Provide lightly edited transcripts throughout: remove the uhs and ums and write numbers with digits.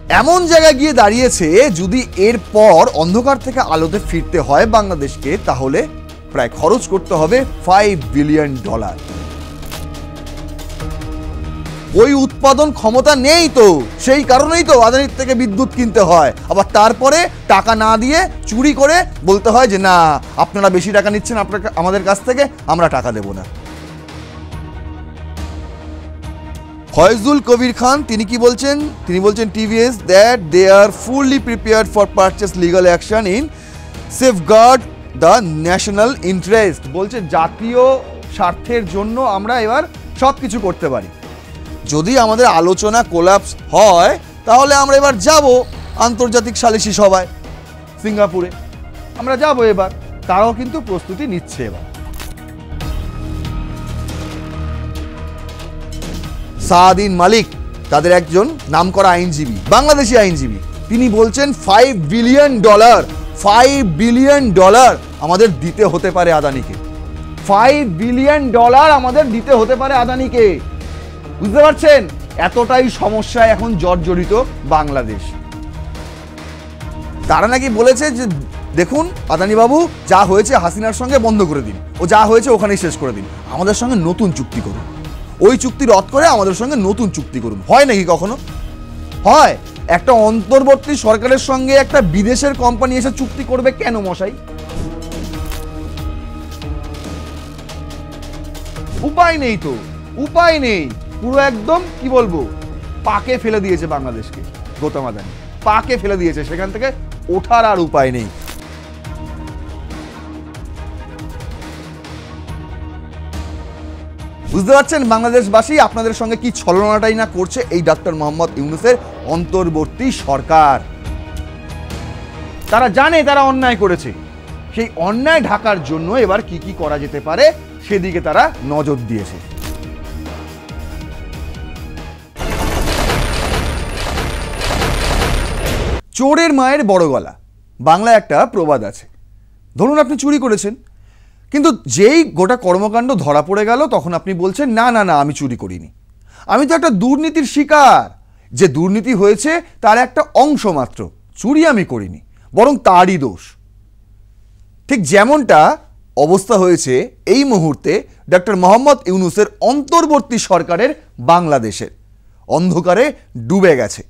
এমন জায়গায় গিয়ে দাঁড়িয়েছে, যদি এরপর অন্ধকার থেকে আলোতে ফিরতে হয় বাংলাদেশকে, তাহলে প্রায় খরচ করতে হবে $5 বিলিয়ন। ওই উৎপাদন ক্ষমতা নেই তো, সেই কারণেই তো আদানির থেকে বিদ্যুৎ কিনতে হয়। আবার তারপরে টাকা না দিয়ে চুরি করে বলতে হয় যে না, আপনারা বেশি টাকা নিচ্ছেন আমাদের কাছ থেকে, আমরা টাকা দেব না। ফয়জুল কবির খান তিনি কি বলছেন? তিনি বলছেন TVS that they are fully prepared for purchase legal action in safeguard the national interest. বলছে জাতীয় স্বার্থের জন্য আমরা এবার সব কিছু করতে পারি। যদি আমাদের আলোচনা কোলাপস হয় তাহলে আমরা এবার যাব আন্তর্জাতিক সালিসি সভায় সিঙ্গাপুরে, আমরা যাব এবার। তারাও কিন্তু প্রস্তুতি নিচ্ছে। এবার সাদিন মালিক, তাদের একজন নামকরা আইনজীবী, বাংলাদেশি আইনজীবী, তিনি বলছেন $5 বিলিয়ন আমাদের দিতে হতে পারে আদানিকে। $5 বিলিয়ন আমাদের দিতে হতে পারে আদানিকে। বুঝতে পারছেন এতটাই সমস্যায় এখন জর্জরিত বাংলাদেশ। তারা নাকি বলেছে যে দেখুন আদানি বাবু, যা হয়েছে হাসিনার সঙ্গে বন্ধ করে দিন, ও যা হয়েছে ওখানেই শেষ করে দিন, আমাদের সঙ্গে নতুন চুক্তি করুন, ওই চুক্তি রদ করে আমাদের সঙ্গে নতুন চুক্তি করুন। হয় নাকি কখনো? হয়? একটা অন্তর্বর্তী সরকারের সঙ্গে একটা বিদেশের কোম্পানি এসে চুক্তি করবে কেন মশাই? উপায় নেই তো, উপায় নেই। পুরো একদম কি বলবো, পাকে ফেলে দিয়েছে বাংলাদেশকে গৌতম আদানি, পাকে ফেলে দিয়েছে, সেখান থেকে ওঠার আর উপায় নেই। বুঝতে পারছেন বাংলাদেশবাসী আপনাদের সঙ্গে কি ছলনাটাই না করছে এই ডক্টর মোহাম্মদ ইউনূসের অন্তর্বর্তী সরকার। তারা জানে তারা অন্যায় করেছে, সেই অন্যায় ঢাকার জন্য এবার কি কি করা যেতে পারে সেদিকে তারা নজর দিয়েছে। চোরের মায়ের বড় গলা, বাংলায় একটা প্রবাদ আছে। ধরুন আপনি চুরি করেছেন, কিন্তু যেই গোটা কর্মকাণ্ড ধরা পড়ে গেল তখন আপনি বলছেন না না না আমি চুরি করিনি, আমি তো একটা দুর্নীতির শিকার, যে দুর্নীতি হয়েছে তার একটা অংশ মাত্র, চুরি আমি করিনি, বরং তারই দোষ। ঠিক যেমনটা অবস্থা হয়েছে এই মুহূর্তে ডক্টর মোহাম্মদ ইউনূসের অন্তর্বর্তী সরকারের বাংলাদেশের, অন্ধকারে ডুবে গেছে।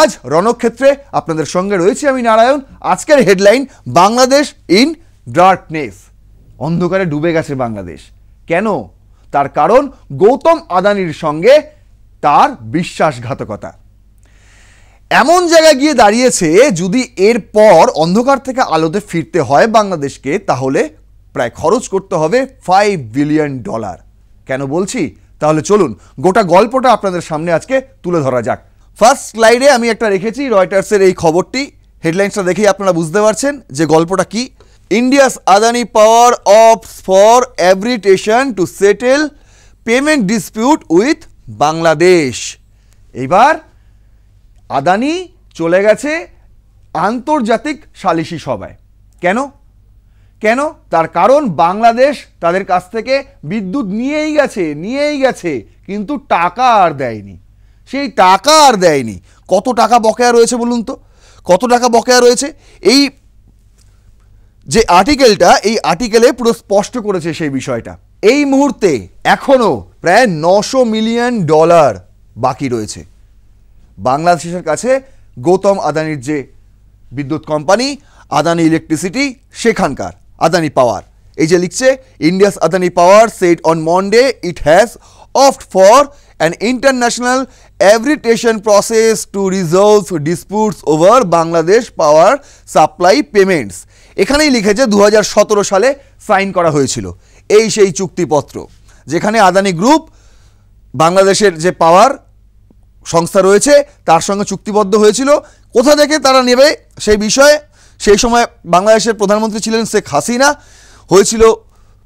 আজ রণক্ষেত্রে আপনাদের সঙ্গে রয়েছে আমি নারায়ণ। আজকের হেডলাইন, বাংলাদেশ ইন ডার্কনেস। অন্ধকারে ডুবে গেছে বাংলাদেশ। কেন? তার কারণ গৌতম আদানির সঙ্গে তার বিশ্বাসঘাতকতা। এমন জায়গায় গিয়ে দাঁড়িয়েছে, যদি এরপর অন্ধকার থেকে আলোতে ফিরতে হয় বাংলাদেশকে, তাহলে প্রায় খরচ করতে হবে $5 বিলিয়ন। কেন বলছি? তাহলে চলুন গোটা গল্পটা আপনাদের সামনে আজকে তুলে ধরা যাক। ফার্স্ট স্লাইডে আমি একটা রেখেছি রয়টার্সের এই খবরটি, হেডলাইন্সটা দেখেই আপনারা বুঝতে পারছেন যে গল্পটা কি। India's Adani power opts for arbitration to settle payment dispute with Bangladesh. এইবার আদানি চলে গেছে আন্তর্জাতিক সালিসি সভায়। কেন? কেন? তার কারণ বাংলাদেশ তাদের কাছ থেকে বিদ্যুৎ নিয়েই গেছে, কিন্তু টাকা আর দেয়নি। সেই টাকা আর দেয়নি। কত টাকা বকেয়া রয়েছে বলুন তো, কত টাকা বকেয়া রয়েছে? এই যে আর্টিকেলটা, এই আর্টিকেলে পুরো স্পষ্ট করেছে সেই বিষয়টা। এই মুহূর্তে এখনো প্রায় $900 মিলিয়ন বাকি রয়েছে বাংলাদেশের কাছে। গৌতম আদানির যে বিদ্যুৎ কোম্পানি আদানি ইলেকট্রিসিটি, সেখানকার আদানি পাওয়ার, এই যে লিখছে, India's Adani power said on Monday it has opted for an international arbitration process to resolve disputes over Bangladesh power supply payments. এখানেই লিখেছে 2017 সালে সাইন করা হয়েছিল এই সেই চুক্তিপত্র, যেখানে আদানি গ্রুপ বাংলাদেশের যে পাওয়ার সংস্থা রয়েছে তার সঙ্গে চুক্তিবদ্ধ হয়েছিল। কোথা থেকে তারা নেবে সেই বিষয়ে সেই সময় বাংলাদেশের প্রধানমন্ত্রী ছিলেন শেখ হাসিনা। হয়েছিল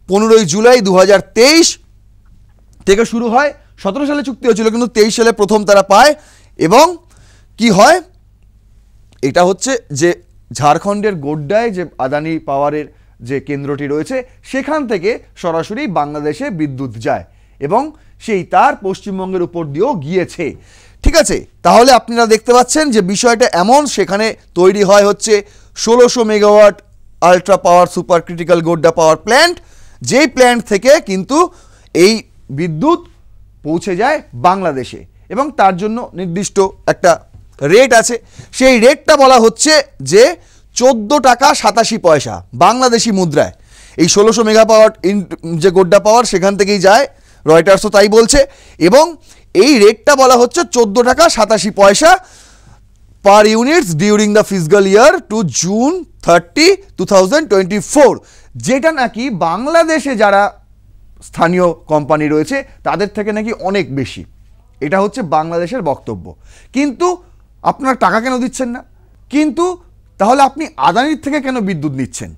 15 জুলাই 2023 থেকে শুরু হয়। 17 সালে চুক্তি হয়েছিল, কিন্তু 23 সালে প্রথম তারা পায়। এবং কি হয়, এটা হচ্ছে যে ঝাড়খণ্ডের গোড্ডায় যে আদানি পাওয়ারের যে কেন্দ্রটি রয়েছে সেখান থেকে সরাসরি বাংলাদেশে বিদ্যুৎ যায় এবং সেই তার পশ্চিমবঙ্গের উপর দিয়েও গিয়েছে। ঠিক ঠিক আছে, তাহলে আপনারা দেখতে পাচ্ছেন যে বিষয়টা এমন, সেখানে তৈরি হয় হচ্ছে 1600 মেগাওয়াট আলট্রা পাওয়ার super critical Godda power plant, যেই প্ল্যান্ট থেকে কিন্তু এই বিদ্যুৎ পৌঁছে যায় বাংলাদেশে, এবং তার জন্য নির্দিষ্ট একটা রেট আছে। সেই রেটটা বলা হচ্ছে যে 14 টাকা 87 পয়সা বাংলাদেশি মুদ্রায়। এই 1600 মেগা পাওয়ার যে গোড্ডা পাওয়ার সেখান থেকেই যায়, রয়টার্সও তাই বলছে, এবং এই রেটটা বলা হচ্ছে 14 টাকা 87 পয়সা per units during the fiscal year to June 30, 2024, যেটা নাকি বাংলাদেশে যারা স্থানীয় কোম্পানি রয়েছে তাদের থেকে নাকি অনেক বেশি। এটা হচ্ছে বাংলাদেশের বক্তব্য। কিন্তু আপনার টাকা কেন দিচ্ছেন না? কিন্তু তাহলে আপনি আদানির থেকে কেন বিদ্যুৎ নিচ্ছেন?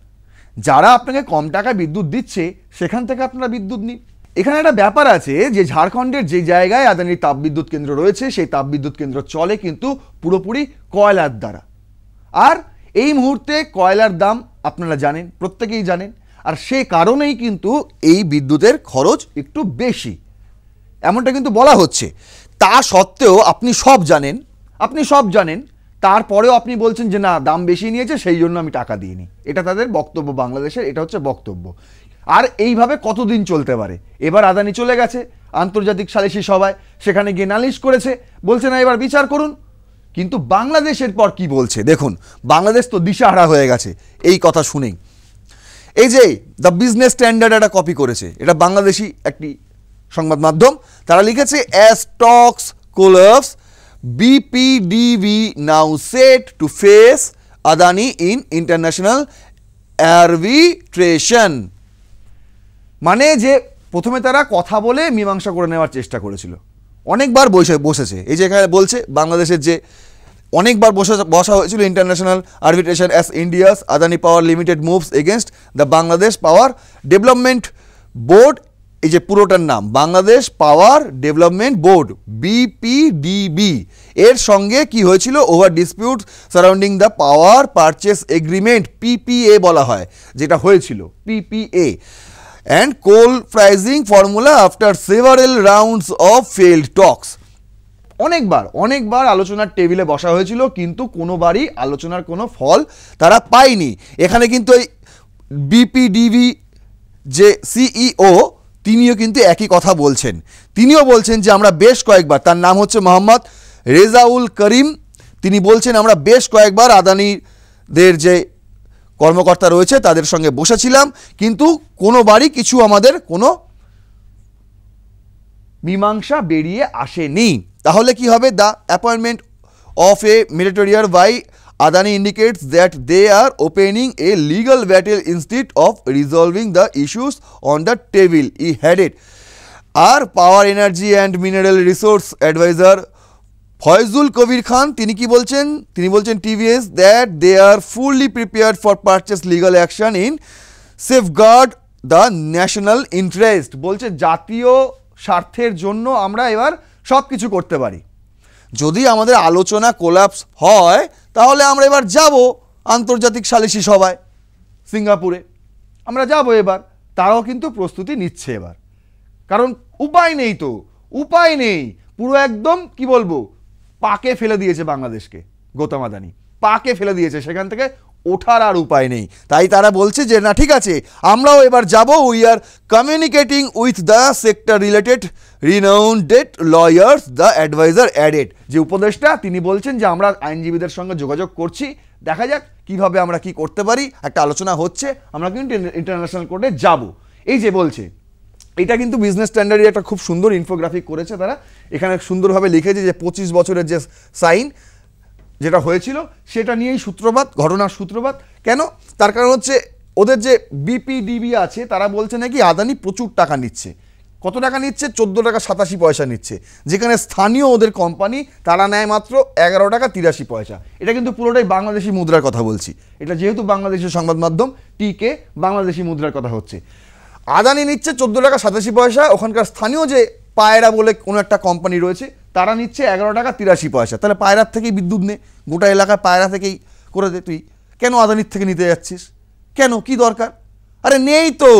যারা আপনাকে কম টাকায় বিদ্যুৎ দিচ্ছে সেখান থেকে আপনারা বিদ্যুৎ নিন। এখানে একটা ব্যাপার আছে যে ঝাড়খণ্ডের যে জায়গায় আদানির তাপবিদ্যুৎ কেন্দ্র রয়েছে সেই তাপবিদ্যুৎ কেন্দ্র চলে কিন্তু পুরোপুরি কয়লার দ্বারা। আর এই মুহূর্তে কয়লার দাম আপনারা জানেন, প্রত্যেকেই জানেন, আর সেই কারণেই কিন্তু এই বিদ্যুতের খরচ একটু বেশি, এমনটা কিন্তু বলা হচ্ছে। তা সত্ত্বেও আপনি সব জানেন, তারপরেও আপনি বলছেন যে না, দাম বেশি নিয়েছে সেই জন্য আমি টাকা দিইনি। এটা তাদের বক্তব্য, বাংলাদেশের এটা হচ্ছে বক্তব্য। আর এইভাবে কতদিন চলতে পারে? এবার আদানি চলে গেছে আন্তর্জাতিক সালিসি সভায়, সেখানে গিয়ে নালিশ করেছে, বলছে না এবার বিচার করুন। কিন্তু বাংলাদেশের পর কি বলছে দেখুন, বাংলাদেশ তো দিশাহারা হয়ে গেছে এই কথা শুনেই। এই যে দ্য বিজনেস স্ট্যান্ডার্ড একটা কপি করেছে, এটা বাংলাদেশি একটি সংবাদ মাধ্যম, তারা লিখেছে as Tux collapse BPDV now set to face Adani in international arbitration। মানে যে প্রথমে তারা কথা বলে মীমাংসা করে নেওয়ার চেষ্টা করেছিল, অনেকবার বসেছে। এই যে এখানে বলছে বাংলাদেশের যে অনেকবার বসা হয়েছিল international arbitration as India's Adani power limited moves against the Bangladesh power development board. এই যে পুরোটার নাম Bangladesh power development board, BPDB, এর সঙ্গে কি হয়েছিল? Over dispute surrounding the power purchase agreement, PPA বলা হয়, যেটা হয়েছিল PPA, and coal pricing formula after several rounds of failed talks. অনেকবার আলোচনার টেবিলে বসা হয়েছিল, কিন্তু কোনোবারই আলোচনার কোনো ফল তারা পায়নি। এখানে কিন্তু এই BPDB যে CEO তিনিও কিন্তু একই কথা বলছেন। তিনিও বলছেন যে আমরা বেশ কয়েকবার, তার নাম হচ্ছে মোহাম্মদ রেজাউল করিম, তিনি বলছেন আমরা বেশ কয়েকবার আদানিদের যে কর্মকর্তা রয়েছে তাদের সঙ্গে বসেছিলাম, কিন্তু কোনোবারই কিছু আমাদের কোনো মীমাংসা বেরিয়ে আসেনি। তাহলে কি হবে? The appointment of a mediator by Adani indicates that they are opening a legal battle instead of resolving the issues on the table, he added. Our Power Energy and Mineral Resource Advisor Faizul Kabir Khan তিনি কি বলছেন? তিনি বলছেন TVS that they are fully prepared for purchase legal action in safeguard the national interest। বলছে জাতীয় স্বার্থের জন্য আমরা এবার সব কিছু করতে পারি। যদি আমাদের আলোচনা কোলাপস হয় তাহলে আমরা এবার যাব আন্তর্জাতিক সালিসি সভায় সিঙ্গাপুরে, আমরা যাব এবার। তারাও কিন্তু প্রস্তুতি নিচ্ছে এবার, কারণ উপায় নেই, পুরো একদম কি বলবো, পাকে ফেলে দিয়েছে বাংলাদেশকে গৌতম আদানি, পাকে ফেলে দিয়েছে, সেখান থেকে ওঠার আর উপায় নেই। তাই তারা বলছে যে না ঠিক আছে, আমরাও এবার যাব, we are communicating with the sector related renowned lawyers, the adviser added. যে উপদেষ্টা তিনি বলছেন যে আমরা আইনজীবীদের সঙ্গে যোগাযোগ করছি, দেখা যাক কিভাবে আমরা কি করতে পারি, একটা আলোচনা হচ্ছে, আমরা কিন্তু ইন্টারন্যাশনাল কোর্টে যাব। এই যে বলছে, এটা কিন্তু বিজনেস স্ট্যান্ডার্ডে একটা খুব সুন্দর ইনফোগ্রাফিক করেছে তারা, এখানে সুন্দরভাবে লিখেছে যে 25 বছরের যে সাইন যেটা হয়েছিল সেটা নিয়েই সূত্রপাত, ঘটনার সূত্রপাত। কেন? তার কারণ হচ্ছে ওদের যে BPDB আছে তারা বলছে নাকি আদানি প্রচুর টাকা নিচ্ছে। কত টাকা নিচ্ছে? 14 টাকা 87 পয়সা নিচ্ছে, যেখানে স্থানীয় ওদের কোম্পানি তারা নেয় মাত্র 11 টাকা 83 পয়সা। এটা কিন্তু পুরোটাই বাংলাদেশি মুদ্রার কথা বলছি, এটা যেহেতু বাংলাদেশের সংবাদ মাধ্যম TK, বাংলাদেশি মুদ্রার কথা হচ্ছে। আদানি নিচ্ছে 14 টাকা 87 পয়সা, ওখানকার স্থানীয় যে পায়রা বলে কোনো একটা কোম্পানি রয়েছে তারা নিচ্ছে 11 টাকা 83 পয়সা। তাহলে পায়রার থেকেই বিদ্যুৎ নে, গোটা এলাকায় পায়রা থেকেই করে দে। তুই কেন আদানির থেকে নিতে যাচ্ছিস? কেন, কি দরকার? আরে নেই তো,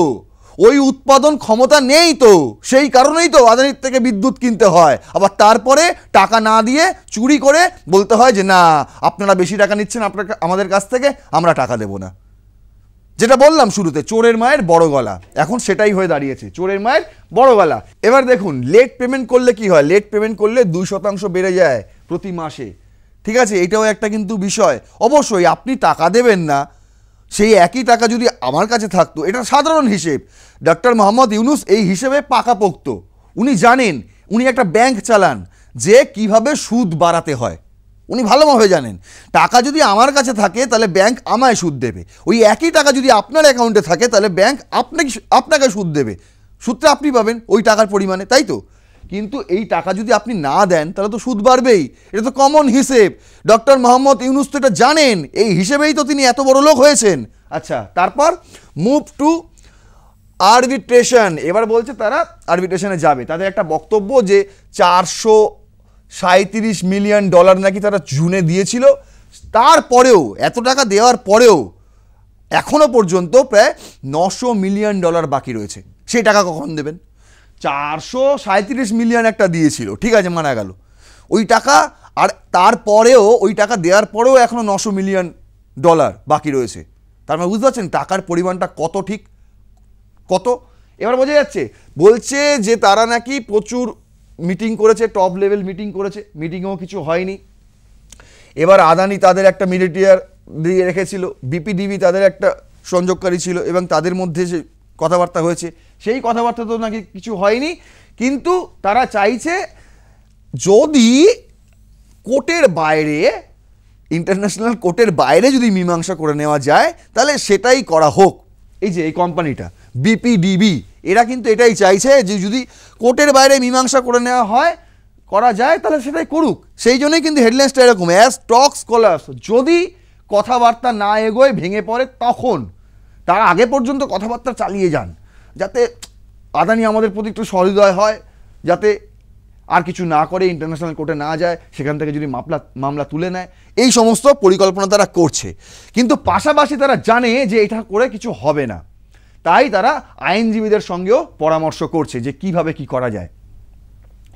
ওই উৎপাদন ক্ষমতা নেই, তো সেই কারণেই তো আদানির থেকে বিদ্যুৎ কিনতে হয়, আবার তারপরে টাকা না দিয়ে চুরি করে বলতে হয় যে না আপনারা বেশি টাকা নিচ্ছেন আমাদের কাছ থেকে, আমরা টাকা দেব না। যেটা বললাম শুরুতে, চোরের মায়ের বড় গলা, এখন সেটাই হয়ে দাঁড়িয়েছে, চোরের মায়ের বড় গলা। এবার দেখুন লেট পেমেন্ট করলে কি হয়, লেট পেমেন্ট করলে 2% বেড়ে যায় প্রতি মাসে, ঠিক আছে, এটাও একটা কিন্তু বিষয়। অবশ্যই আপনি টাকা দেবেন না, সেই একই টাকা যদি আমার কাছে থাকতো, এটা সাধারণ হিসেব, ডক্টর মোহাম্মদ ইউনুস এই হিসেবে পাকাপোক্ত, উনি জানেন, উনি একটা ব্যাংক চালান, যে কিভাবে সুদ বাড়াতে হয় উনি ভালোভাবে জানেন। টাকা যদি আমার কাছে থাকে তাহলে ব্যাংক আমায় সুদ দেবে, ওই একই টাকা যদি আপনার অ্যাকাউন্টে থাকে তাহলে ব্যাংক আপনাকে সুদ দেবে, সুদটা আপনি পাবেন ওই টাকার পরিমাণে, তাই তো? কিন্তু এই টাকা যদি আপনি না দেন তাহলে তো সুদ বাড়বেই, এটা তো কমন হিসেব। ডক্টর মোহাম্মদ ইউনুস তো এটা জানেন, এই হিসেবেই তো তিনি এত বড় লোক হয়েছেন। আচ্ছা, তারপর মুভ টু আরবিট্রেশন, এবার বলছে তারা আরবিট্রেশনে যাবে। তাদের একটা বক্তব্য যে 437 মিলিয়ন ডলার নাকি তারা জুনে দিয়েছিল, তারপরেও এত টাকা দেওয়ার পরেও এখনো পর্যন্ত প্রায় 900 মিলিয়ন ডলার বাকি রয়েছে। সেই টাকা কখন দেবেন? 437 মিলিয়ন একটা দিয়েছিল, ঠিক আছে, মানা গেল ওই টাকা, আর তারপরেও ওই টাকা দেওয়ার পরেও এখনো 900 মিলিয়ন ডলার বাকি রয়েছে। তার মানে বুঝতে পারছেন টাকার পরিমাণটা কত, ঠিক কত? এবার বোঝা যাচ্ছে, বলছে যে তারা নাকি প্রচুর মিটিং করেছে, টপ লেভেল মিটিং করেছে, মিটিংয়েও কিছু হয়নি। এবার আদানি তাদের একটা মিডিয়েটর দিয়ে রেখেছিল, বিপিডিবি তাদের একটা সংযোগকারী ছিল, এবং তাদের মধ্যে যে কথাবার্তা হয়েছে সেই কথাবার্তা তো নাকি কিছু হয়নি। কিন্তু তারা চাইছে যদি কোর্টের বাইরে, ইন্টারন্যাশনাল কোর্টের বাইরে যদি মীমাংসা করে নেওয়া যায় তাহলে সেটাই করা হোক। এই যে এই কোম্পানিটা বিপিডিবি, এরা কিন্তু এটাই চাইছে যে যদি কোর্টের বাইরে মীমাংসা করে নেওয়া হয়, করা যায়, তাহলে সেটাই করুক। সেই জন্যই কিন্তু হেডলাইন্সটা এরকম, অ্যাজ টক্স কোলাপস, যদি কথাবার্তা না এগোয়, ভেঙে পড়ে, তখন তার আগে পর্যন্ত কথাবার্তা চালিয়ে যান, যাতে আদানি আমাদের প্রতি একটু সহৃদয় হয়, যাতে আর কিছু না করে ইন্টারন্যাশনাল কোর্টে না যায়, সেখান থেকে যদি মামলা তুলে নেয়, এই সমস্ত পরিকল্পনা তারা করছে। কিন্তু পাশাপাশি তারা জানে যে এটা করে কিছু হবে না, তাই তারা আইনজীবীদের সঙ্গেও পরামর্শ করছে যে কিভাবে কি করা যায়।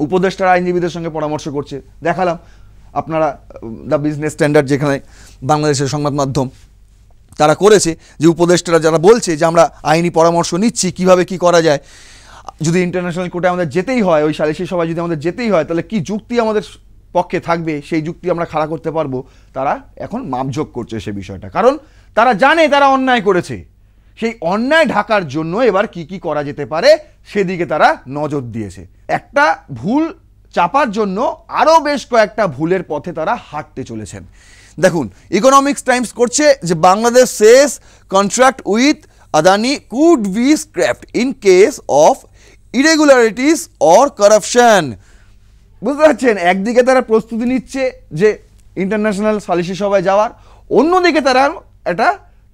উপদেষ্টারা আইনজীবীদের সঙ্গে পরামর্শ করছে, দেখালাম আপনারা দ্য বিজনেস স্ট্যান্ডার্ড, যেখানে বাংলাদেশের সংবাদ মাধ্যম তারা করেছে, যে উপদেষ্টারা যারা বলছে যে আমরা আইনি পরামর্শ নিচ্ছি কিভাবে কি করা যায়, যদি ইন্টারন্যাশনাল কোর্টে আমাদের যেতেই হয়, ওই সালিসি সভায় যদি আমাদের যেতেই হয়, তাহলে কি যুক্তি আমাদের পক্ষে থাকবে, সেই যুক্তি আমরা খাড়া করতে পারবো। তারা এখন মাপঝোঁক করছে সে বিষয়টা, কারণ তারা জানে তারা অন্যায় করেছে, সেই অন্যায় ঢাকার জন্য এবার কি কি করা যেতে পারে সেদিকে তারা নজর দিয়েছে। একটা ভুল চাপার জন্য আরও বেশ কয়েকটা ভুলের পথে তারা হাঁটতে চলেছেন। দেখুন, ইকোনমিক্স টাইমস করছে যে Bangladesh says contract with Adani could be scrapped in case of irregularities or corruption. বুঝতে পারছেন, একদিকে তারা প্রস্তুতি নিচ্ছে যে ইন্টারন্যাশনাল সালিসি সভায় যাওয়ার, অন্যদিকে তারা একটা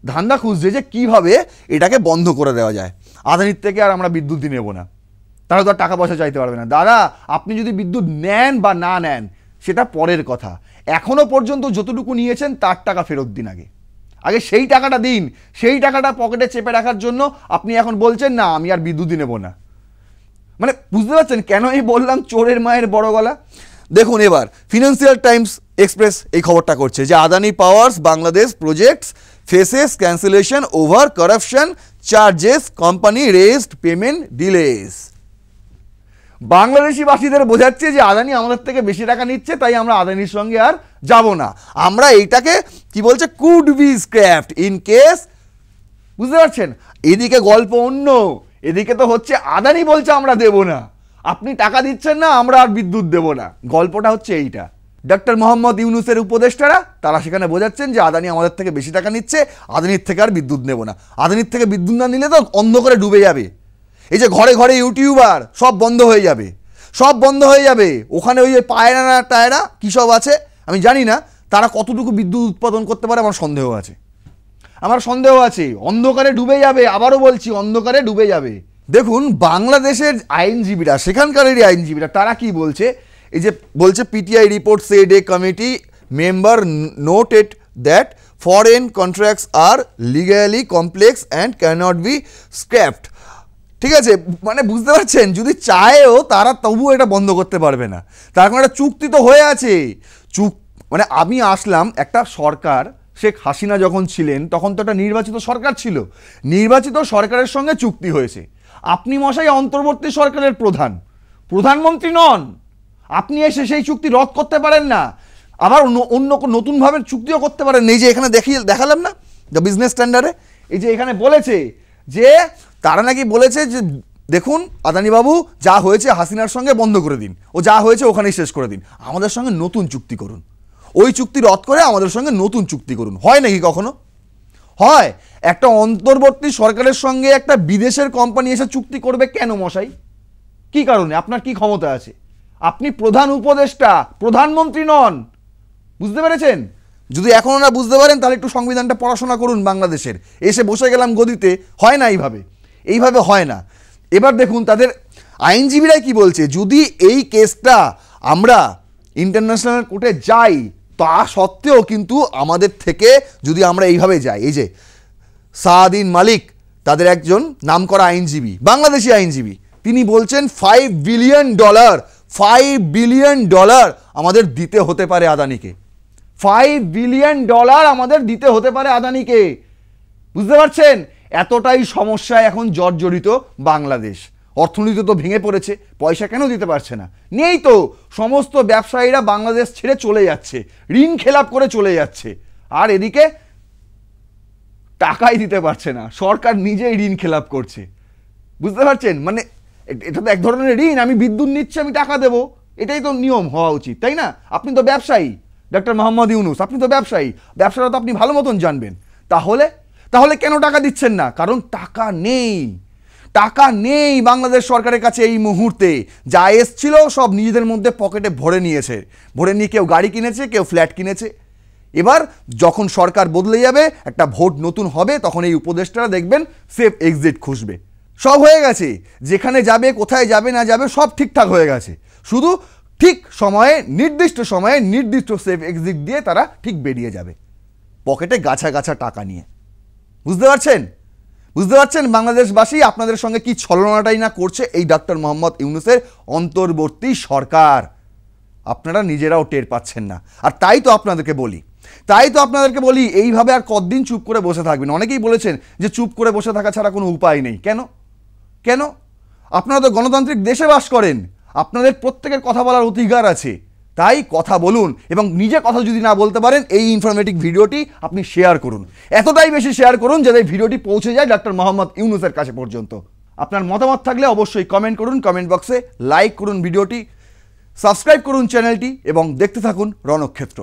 ধান্দা খুঁজছে যে কীভাবে এটাকে বন্ধ করে দেওয়া যায়। আদানির থেকে আর আমরা বিদ্যুৎ নেব না, তারা তো আর টাকা পয়সা চাইতে পারবে না। দাদা, আপনি যদি বিদ্যুৎ নেন বা না নেন সেটা পরের কথা, এখনও পর্যন্ত যতটুকু নিয়েছেন তার টাকা ফেরত দিন, আগে সেই টাকাটা দিন। সেই টাকাটা পকেটে চেপে রাখার জন্য আপনি এখন বলছেন না আমি আর বিদ্যুৎই নেব না। মানে বুঝতে পারছেন কেন আমি বললাম চোরের মায়ের বড় গলা? দেখুন, এবার ফিনান্সিয়াল টাইমস এক্সপ্রেস এই খবরটা করছে যে Adani power's Bangladesh projects faces cancellation over corruption charges, company raised payment delays. বাংলাদেশিবাসীদের বোঝাচ্ছে যে আদানি আমাদের থেকে বেশি টাকা নিচ্ছে, তাই আমরা আদানির সঙ্গে আর যাব না, আমরা এইটাকে কি বলছে could be scrapped in case. বুঝতে পারছেন, এদিকে গল্প অন্য, এদিকে তো হচ্ছে আদানি বলছে আমরা দেব না, আপনি টাকা দিচ্ছেন না, আমরা আর বিদ্যুৎ দেব না। গল্পটা হচ্ছে এইটা। ডক্টর মোহাম্মদ ইউনুসের উপদেষ্টারা তারা সেখানে বোঝাচ্ছেন যে আদানি আমাদের থেকে বেশি টাকা নিচ্ছে, আদানির থেকে আর বিদ্যুৎ নেব না। আদানির থেকে বিদ্যুৎ না নিলে তো অন্ধকারে ডুবে যাবে, এই যে ঘরে ঘরে ইউটিউবার সব বন্ধ হয়ে যাবে, সব বন্ধ হয়ে যাবে। ওখানে ওই যে পায়রা না টায়রা কী সব আছে আমি জানি না, তারা কতটুকু বিদ্যুৎ উৎপাদন করতে পারে আমার সন্দেহ আছে। অন্ধকারে ডুবে যাবে, আবারও বলছি অন্ধকারে ডুবে যাবে। দেখুন, বাংলাদেশের আইনজীবীরা, সেখানকারেরই আইনজীবীরা, তারা কি বলছে, এই যে বলছে PTI report said a committee member noted that foreign contracts are legally complex and cannot be scrapped ঠিক আছে, মানে বুঝতে পারছেন, যদি চায়ও তারা তবুও এটা বন্ধ করতে পারবে না। তার কারণ একটা চুক্তি তো হয়ে আছে। মানে আমি আসলাম একটা সরকার, শেখ হাসিনা যখন ছিলেন তখন তো একটা নির্বাচিত সরকার ছিল, নির্বাচিত সরকারের সঙ্গে চুক্তি হয়েছে। আপনি মশাই অন্তর্বর্তী সরকারের প্রধানমন্ত্রী নন, আপনি এসে সেই চুক্তি রদ করতে পারেন না, আবার অন্য নতুনভাবে চুক্তিও করতে পারেন। এই যে এখানে দেখালাম না দ্য বিজনেস স্ট্যান্ডার্ডে, এই যে এখানে বলেছে যে তারা নাকি বলেছে যে দেখুন আদানিবাবু, যা হয়েছে হাসিনার সঙ্গে বন্ধ করে দিন, ও যা হয়েছে ওখানেই শেষ করে দিন, আমাদের সঙ্গে নতুন চুক্তি করুন, ওই চুক্তি রদ করে আমাদের সঙ্গে নতুন চুক্তি করুন। হয় নাকি কখনো? হয়? একটা অন্তর্বর্তী সরকারের সঙ্গে একটা বিদেশের কোম্পানি এসে চুক্তি করবে কেন মশাই? কি কারণে? আপনার কি ক্ষমতা আছে? আপনি প্রধান উপদেষ্টা, প্রধানমন্ত্রী নন। বুঝতে পেরেছেন? যদি এখনো না বুঝতে পারেন তাহলে একটু সংবিধানটা পড়াশোনা করুন বাংলাদেশের। এসে বসে গেলাম গদিতে, হয় না এইভাবে হয় না। এবার দেখুন তাদের আইনজীবীরাই কি বলছে, যদি এই কেসটা আমরা ইন্টারন্যাশনাল কোর্টে যাই, তা সত্ত্বেও কিন্তু আমাদের থেকে যদি আমরা এইভাবে যাই, এই যে সাদিন মালিক তাদের একজন নামকরা আইনজীবী, বাংলাদেশি আইনজীবী, তিনি বলছেন $5 বিলিয়ন আমাদের দিতে হতে পারে আদানিকে। $5 বিলিয়ন আমাদের দিতে হতে পারে আদানিকে। বুঝতে পারছেন? এতটাই সমস্যায় এখন জর্জরিত বাংলাদেশ। অর্থনীতি তো ভেঙে পড়েছে, পয়সা কেন দিতে পারছে না? নেই তো, সমস্ত ব্যবসায়ীরা বাংলাদেশ ছেড়ে চলে যাচ্ছে, ঋণ খেলাপ করে চলে যাচ্ছে, আর এদিকে টাকাই দিতে পারছে না, সরকার নিজেই ঋণ খেলাপ করছে। বুঝতে পারছেন? মানে এটা তো এক ধরনের ঋণ, আমি বিদ্যুৎ নিচ্ছি, আমি টাকা দেবো, এটাই তো নিয়ম হওয়া উচিত, তাই না? আপনি তো ব্যবসায়ী, ডক্টর মোহাম্মদ ইউনূস, আপনি তো ব্যবসায়ী, ব্যবসাটা তো আপনি ভালো মতন জানবেন। তাহলে কেন টাকা দিচ্ছেন না? কারণ টাকা নেই বাংলাদেশ সরকারের কাছে এই মুহূর্তে। যা এসছিল সব নিজেদের মধ্যে পকেটে ভরে নিয়ে কেউ গাড়ি কিনেছে, কেউ ফ্ল্যাট কিনেছে। এবার যখন সরকার বদলে যাবে, একটা ভোট নতুন হবে, তখন এই উপদেষ্টারা দেখবেন সেফ এক্সিট খুঁজবে। সব হয়ে গেছে, যেখানে যাবে, কোথায় যাবে না যাবে, সব ঠিকঠাক হয়ে গেছে। শুধু ঠিক সময়ে, নির্দিষ্ট সময়ে নির্দিষ্ট সেফ এক্সিট দিয়ে তারা ঠিক বেরিয়ে যাবে, পকেটে গাছা টাকা নিয়ে। বুঝতে পারছেন বাংলাদেশবাসী আপনাদের সঙ্গে কি ছলনাটাই না করছে এই ডক্টর মোহাম্মদ ইউনূসের অন্তর্বর্তী সরকার? আপনারা নিজেরাও টের পাচ্ছেন না। আর তাই তো আপনাদেরকে বলি এইভাবে আর কতদিন চুপ করে বসে থাকবেন? অনেকেই বলেছেন যে চুপ করে বসে থাকা ছাড়া কোনো উপায় নেই। কেন? আপনারা তো গণতান্ত্রিক দেশে বাস করেন, আপনাদের প্রত্যেকের কথা বলার অধিকার আছে, তাই কথা বলুন। এবং নিজে কথা যদি না বলতে পারেন, এই ইনফরমেটিভ ভিডিওটি আপনি শেয়ার করুন, এতটাই বেশি শেয়ার করুন যাতে ভিডিওটি পৌঁছে যায় ডক্টর মোহাম্মদ ইউনূসের কাছে পর্যন্ত। আপনার মতামত থাকলে অবশ্যই কমেন্ট করুন, কমেন্ট বক্সে লাইক করুন ভিডিওটি, সাবস্ক্রাইব করুন চ্যানেলটি এবং দেখতে থাকুন রণক্ষেত্র।